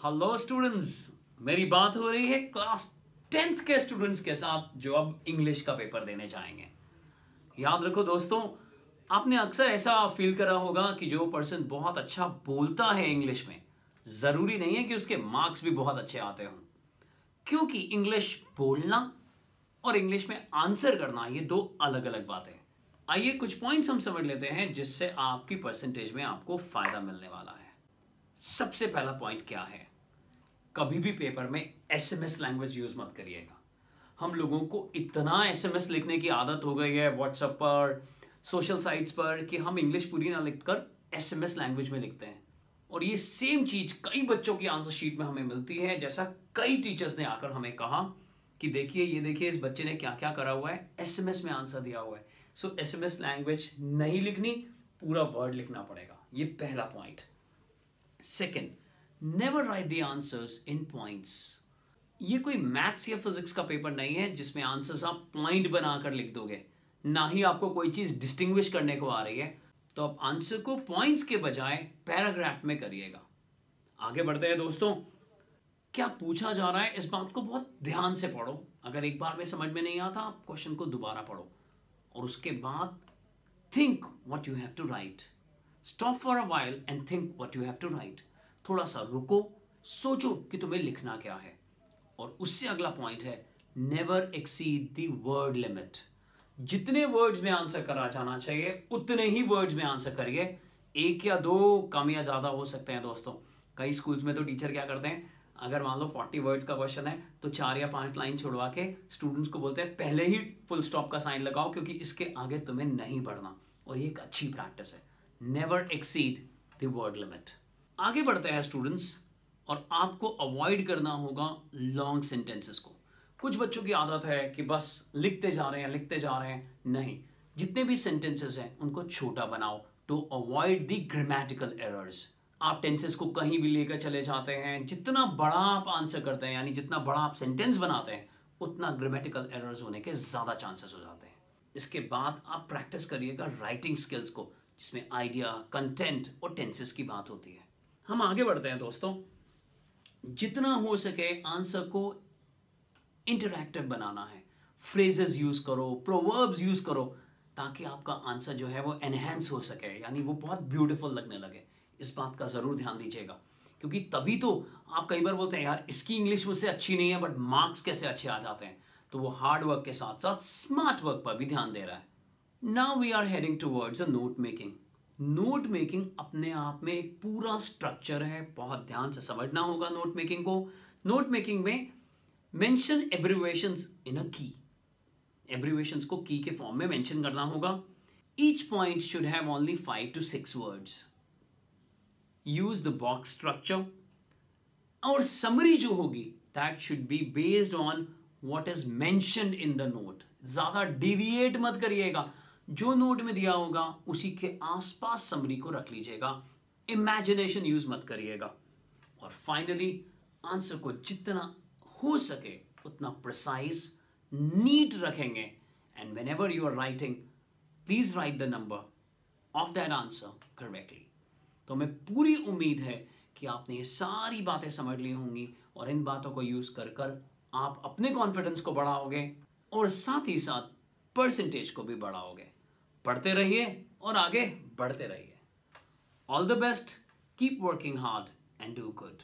Hello students, मेरी बात हो रही है क्लास 10th के स्टूडेंट्स के साथ जो अब इंग्लिश का पेपर देने जाएंगे। याद रखो दोस्तों, आपने अक्सर ऐसा फील करा होगा कि जो पर्सन बहुत अच्छा बोलता है इंग्लिश में, ज़रूरी नहीं है कि उसके मार्क्स भी बहुत अच्छे आते हों, क्योंकि इंग्लिश बोलना और इंग्लिश में आंसर करना ये दो अलग अलग बातें हैं। आइए कुछ पॉइंट्स हम समझ लेते हैं जिससे आपकी परसेंटेज में आपको फ़ायदा मिलने वाला है। सबसे पहला पॉइंट क्या है? कभी भी पेपर में एसएमएस लैंग्वेज यूज मत करिएगा। हम लोगों को इतना एसएमएस लिखने की आदत हो गई है व्हाट्सएप पर, सोशल साइट्स पर, कि हम इंग्लिश पूरी ना लिखकर एसएमएस लैंग्वेज में लिखते हैं। और ये सेम चीज कई बच्चों की आंसर शीट में हमें मिलती है, जैसा कई टीचर्स ने आकर हमें कहा कि देखिए ये देखिए इस बच्चे ने क्या क्या करा हुआ है, एसएमएस में आंसर दिया हुआ है। सो एसएमएस लैंग्वेज नहीं लिखनी, पूरा वर्ड लिखना पड़ेगा। ये पहला point. Second, never write the answers in points. ये कोई मैथ्स या फिजिक्स का पेपर नहीं है जिसमें आंसर्स आप पॉइंट बनाकर लिख दोगे। ना ही आपको कोई चीज डिस्टिंग्विश करने को आ रही है, तो आप आंसर को पॉइंट्स के बजाय पैराग्राफ में करिएगा। आगे बढ़ते हैं दोस्तों। क्या पूछा जा रहा है इस बात को बहुत ध्यान से पढ़ो। अगर एक बार में समझ में नहीं आता, आप क्वेश्चन को दोबारा पढ़ो और उसके बाद think what you have to write. Stop for a while and think what you have to write. थोड़ा सा रुको, सोचो कि तुम्हें लिखना क्या है। और उससे अगला पॉइंट है never exceed the word limit. जितने वर्ड्स में आंसर करा जाना चाहिए उतने ही वर्ड्स में आंसर करिए। एक या दो कम या ज्यादा हो सकते हैं दोस्तों। कई स्कूल्स में तो टीचर क्या करते हैं, अगर मान लो 40 वर्ड्स का क्वेश्चन है तो 4 या 5 लाइन छुड़वा के स्टूडेंट्स को बोलते हैं पहले ही फुल स्टॉप का साइन लगाओ, क्योंकि इसके आगे तुम्हें नहीं बढ़ना। और ये एक अच्छी प्रैक्टिस है। Never exceed the word limit. आगे बढ़ते हैं स्टूडेंट्स, और आपको अवॉइड करना होगा लॉन्ग सेंटेंसेस को। कुछ बच्चों की आदत है कि बस लिखते जा रहे हैं। नहीं, जितने भी सेंटेंसेस हैं उनको छोटा बनाओ to avoid the grammatical errors. आप टेंसेस को कहीं भी लेकर चले जाते हैं, जितना बड़ा आप आंसर करते हैं, यानी जितना बड़ा आप सेंटेंस बनाते हैं, उतना ग्रामेटिकल एरर्स होने के ज़्यादा चांसेस हो जाते हैं। इसके बाद आप प्रैक्टिस करिएगा राइटिंग स्किल्स को, जिसमें आइडिया, कंटेंट और टेंसेस की बात होती है। हम आगे बढ़ते हैं दोस्तों। जितना हो सके आंसर को इंटरैक्टिव बनाना है। फ्रेजेस यूज करो, प्रोवर्ब्स यूज करो, ताकि आपका आंसर जो है वो एनहेंस हो सके, यानी वो बहुत ब्यूटीफुल लगने लगे। इस बात का जरूर ध्यान दीजिएगा, क्योंकि तभी तो आप कई बार बोलते हैं यार इसकी इंग्लिश मुझसे अच्छी नहीं है बट मार्क्स कैसे अच्छे आ जाते हैं। तो वो हार्ड वर्क के साथ साथ स्मार्ट वर्क पर भी ध्यान दे रहा है। Now we are heading towards a note making. Note making अपने आप में एक पूरा स्ट्रक्चर है, बहुत ध्यान से समझना होगा नोट मेकिंग को। नोट मेकिंग में मेंशन एब्रिविएशंस इन अ की। एब्रिविएशंस को की के फॉर्म में मेंशन करना होगा। Each point should have only 5 to 6 words. Use the box structure. और समरी जो होगी that should be based on what is mentioned in the note. ज्यादा डिविएट मत करिएगा, जो नोट में दिया होगा उसी के आसपास समरी को रख लीजिएगा। इमेजिनेशन यूज मत करिएगा। और फाइनली आंसर को जितना हो सके उतना प्रिसाइज, नीट रखेंगे। And whenever you are writing, please write the number of that answer correctly. तो हमें पूरी उम्मीद है कि आपने ये सारी बातें समझ ली होंगी, और इन बातों को यूज कर आप अपने कॉन्फिडेंस को बढ़ाओगे और साथ ही साथ परसेंटेज को भी बढ़ाओगे। पढ़ते रहिए और आगे बढ़ते रहिए। All the best, keep working hard and do good.